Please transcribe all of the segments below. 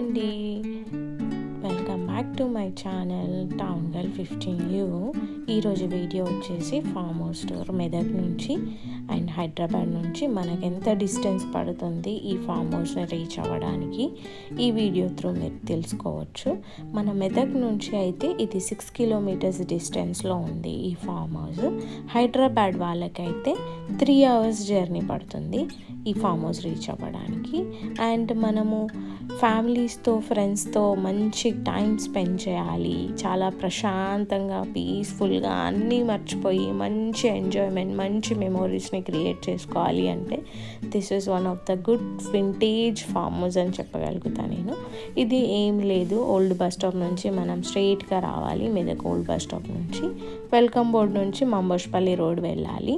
అండి, welcome back to my channel town girl 15U. ఈరోజు video వచ్చేసి ఫామ్ హౌస్ టూర్ మెదక్ నుంచి అండ్ హైదరాబాద్ నుంచి మనకి ఎంత డిస్టెన్స్ పడుతుంది ఈ ఫామ్ హౌస్ని రీచ్ అవ్వడానికి ఈ వీడియో త్రూ మీరు తెలుసుకోవచ్చు. మన మెదక్ నుంచి అయితే ఇది 6 కిలోమీటర్స్ డిస్టెన్స్లో ఉంది ఈ ఫామ్ హౌస్. హైదరాబాద్ వాళ్ళకైతే 3 అవర్స్ జర్నీ పడుతుంది ఈ ఫామ్ హౌస్ రీచ్ అవ్వడానికి. అండ్ మనము ఫ్యామిలీస్తో ఫ్రెండ్స్తో మంచి టైం స్పెండ్ చేయాలి, చాలా ప్రశాంతంగా పీస్ఫుల్గా అన్నీ మర్చిపోయి మంచి ఎంజాయ్మెంట్ మంచి మెమోరీస్ని క్రియేట్ చేసుకోవాలి అంటే this is one of the good vintage farm house అని చెప్పగలుగుతాను నేను. ఇది ఏం లేదు, ఓల్డ్ బస్ స్టాప్ నుంచి మనం స్ట్రైట్గా రావాలి. మెదక్ ఓల్డ్ బస్ స్టాప్ నుంచి వెల్కమ్ బోర్డ్ నుంచి మంబోష్పల్లి రోడ్ వెళ్ళాలి.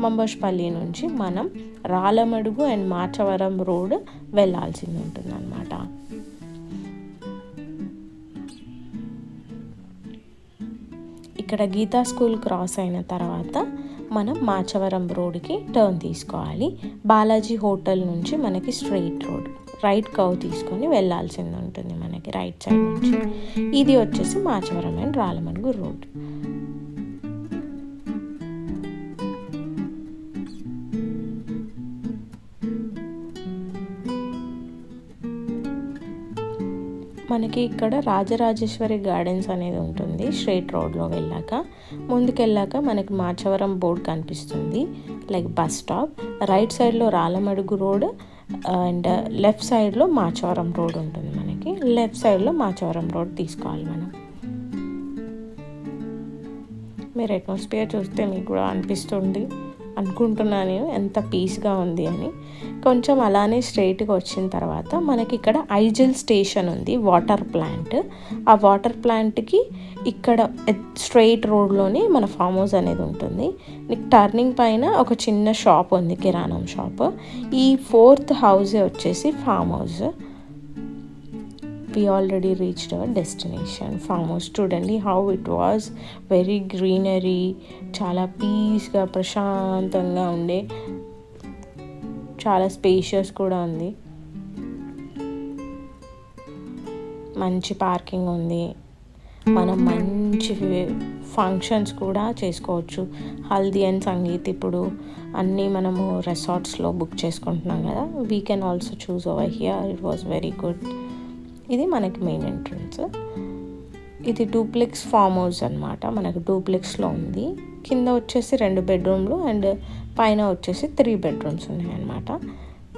మంబోష్పల్లి నుంచి మనం రాళ్ళమడుగు అండ్ మాచవరం రోడ్ వెళ్ళాల్సింది ఉంటుంది అన్నమాట. ఇక్కడ గీతా స్కూల్ క్రాస్ అయిన తర్వాత మనం మాచవరం రోడ్కి టర్న్ తీసుకోవాలి. బాలాజీ హోటల్ నుంచి మనకి స్ట్రైట్ రోడ్ రైట్ కర్వ్ తీసుకొని వెళ్ళాల్సింది ఉంటుంది మనకి రైట్ సైడ్ నుంచి. ఇది వచ్చేసి మాచవరం అండ్ రాళ్ళమడుగు రోడ్. మనకి ఇక్కడ రాజరాజేశ్వరి గార్డెన్స్ అనేది ఉంటుంది. స్ట్రైట్ రోడ్లో వెళ్ళాక ముందుకెళ్ళాక మనకి మాచవరం బోర్డ్ కనిపిస్తుంది లైక్ బస్ స్టాప్. రైట్ సైడ్లో రాళ్ళమడుగు రోడ్ అండ్ లెఫ్ట్ సైడ్లో మాచవరం రోడ్ ఉంటుంది మనకి. లెఫ్ట్ సైడ్లో మాచవరం రోడ్ తీసుకోవాలి మనం. మీరు అట్మాస్ఫియర్ చూస్తే మీకు కూడా అనుకుంటున్నాను నేను ఎంత పీస్గా ఉంది అని. కొంచెం అలానే స్ట్రైట్గా వచ్చిన తర్వాత మనకి ఇక్కడ ఐజల్ స్టేషన్ ఉంది, వాటర్ ప్లాంట్. ఆ వాటర్ ప్లాంట్కి ఇక్కడ స్ట్రైట్ రోడ్లోనే మన ఫామ్ హౌస్ అనేది ఉంటుంది. టర్నింగ్ పైన ఒక చిన్న షాప్ ఉంది, కిరాణం షాప్. ఈ 4th హౌస్ వచ్చేసి farm house. We already reached our destination farm house. చూడండి how it was, very greenery, చాలా పీస్గా ప్రశాంతంగా ఉండే, చాలా స్పేషియస్ కూడా ఉంది. మంచి పార్కింగ్ ఉంది. మనం మంచి ఫంక్షన్స్ కూడా చేసుకోవచ్చు. హల్దీ అండ్ సంగీత్ ఇప్పుడు అన్నీ మనము రిసార్ట్స్లో బుక్ చేసుకుంటున్నాం కదా. We can also choose over here. It was very good. ఇది మనకి మెయిన్ ఎంట్రన్స్. ఇది డూప్లెక్స్ ఫామ్ హౌస్ అనమాట. మనకు డూప్లెక్స్లో ఉంది. కింద వచ్చేసి 2 బెడ్రూమ్లు అండ్ పైన వచ్చేసి 3 బెడ్రూమ్స్ ఉన్నాయన్నమాట.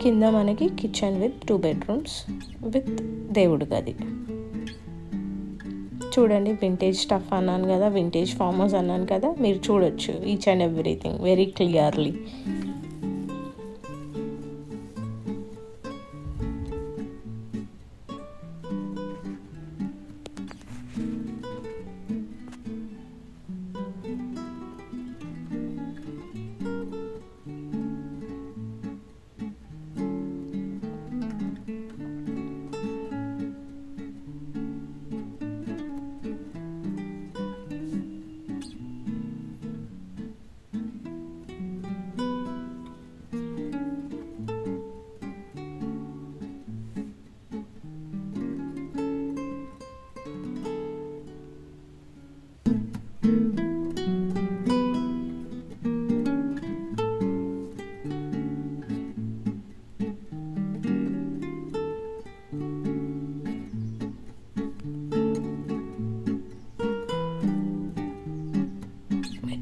కింద మనకి కిచెన్ విత్ 2 బెడ్రూమ్స్ విత్ దేవుడి గది. చూడండి, వింటేజ్ స్టఫ్ అన్నాను కదా, వింటేజ్ ఫామ్ హౌస్ అన్నాను కదా, మీరు చూడొచ్చు each and everything very clearly.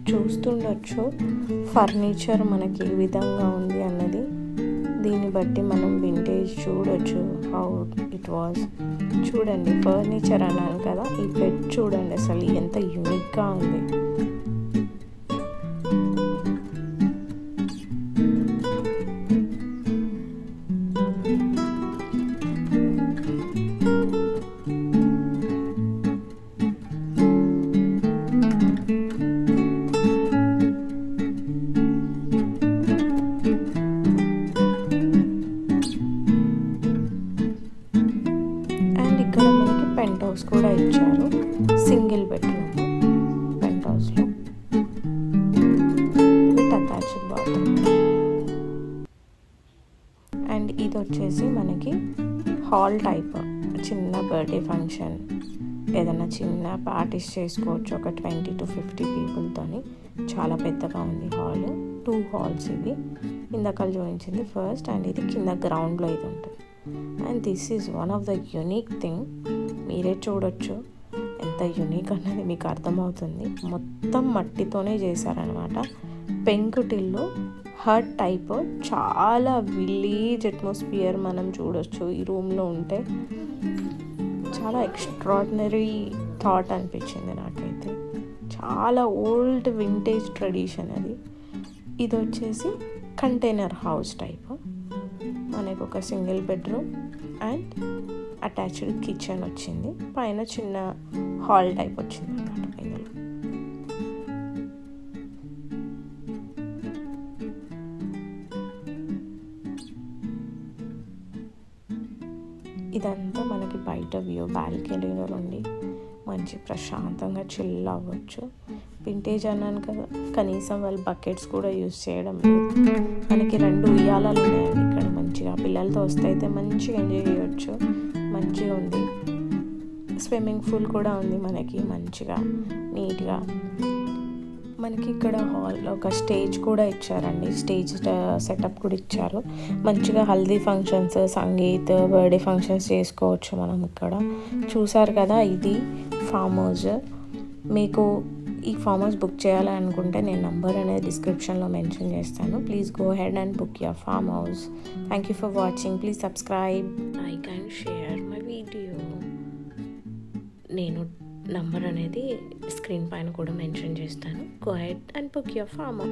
చూస్తుండొచ్చు ఫర్నిచర్ మనకి ఏ విధంగా ఉంది అన్నది. దీన్ని బట్టి మనం వింటేజ్ చూడొచ్చు హౌ ఇట్ వాజ్. చూడండి, ఫర్నిచర్ అన్నాను కదా, ఈ బెడ్ చూడండి అసలు ఎంత యూనిక్గా ఉంది. పెంట్ హౌస్ కూడా ఇచ్చారు, సింగిల్ బెడ్రూమ్ పెంట్ హౌస్లో విత్ అటాచ్డ్ బాత్రూమ్. అండ్ ఇది వచ్చేసి మనకి హాల్ టైప్, చిన్న బర్త్డే ఫంక్షన్ ఏదైనా చిన్న పార్టీస్ చేసుకోవచ్చు ఒక 20 to 50 పీపుల్తోని. చాలా పెద్దగా ఉంది హాల్. 2 హాల్స్ ఇవి. ఇందాక చూపించింది ఫస్ట్, అండ్ ఇది కింద గ్రౌండ్లో ఇది ఉంటుంది. And this is one of the unique thing. మీరే చూడొచ్చు ఎంత యూనిక్ అన్నది మీకు అర్థమవుతుంది. మొత్తం మట్టితోనే చేశారనమాట. పెంకుటిల్లు హట్ టైప్, చాలా విలేజ్ అట్మాస్ఫియర్ మనం చూడొచ్చు ఈ రూమ్లో ఉంటే. చాలా ఎక్స్ట్రాడినరీ థాట్ అనిపించింది నాకైతే. చాలా ఓల్డ్ వింటేజ్ ట్రెడిషన్ అది. ఇది వచ్చేసి కంటైనర్ హౌస్ టైప్. మనకు ఒక single bedroom and attached kitchen వచ్చింది. పైన చిన్న హాల్ టైప్ వచ్చింది అన్నమాట ఇందులో. ఇదంతా మనకి బయట వ్యూ, బాల్కనీలో నుండి మంచి ప్రశాంతంగా చిల్ అవ్వచ్చు. వింటేజ్ అన్నాను కదా, కనీసం వాళ్ళు బకెట్స్ కూడా యూజ్ చేయడం లేదు. మనకి 2 ఉయ్యాలాలు ఉన్నాయండి ఇక్కడ. మంచిగా పిల్లలతో వస్తే అయితే మంచిగా ఎంజాయ్ చేయవచ్చు. మంచిగా ఉంది. స్విమ్మింగ్ పూల్ కూడా ఉంది మనకి మంచిగా నీట్గా. మనకి ఇక్కడ హాల్లో ఒక స్టేజ్ కూడా ఇచ్చారండి. స్టేజ్ సెటప్ కూడా ఇచ్చారు. మంచిగా haldi functions, sangeet, birthday functions చేసుకోవచ్చు మనం ఇక్కడ. చూసారు కదా, ఇది ఫామ్ హౌస్. మీకు ఈ ఫామ్ హౌస్ బుక్ చేయాలని అనుకుంటే నేను నంబర్ అనేది డిస్క్రిప్షన్లో మెన్షన్ చేస్తాను. Please go head and book your farm house. Thank you for watching. Please subscribe, like and share my video. నేను నంబర్ అనేది స్క్రీన్ పైన కూడా మెన్షన్ చేస్తాను. Go head and book your farm house.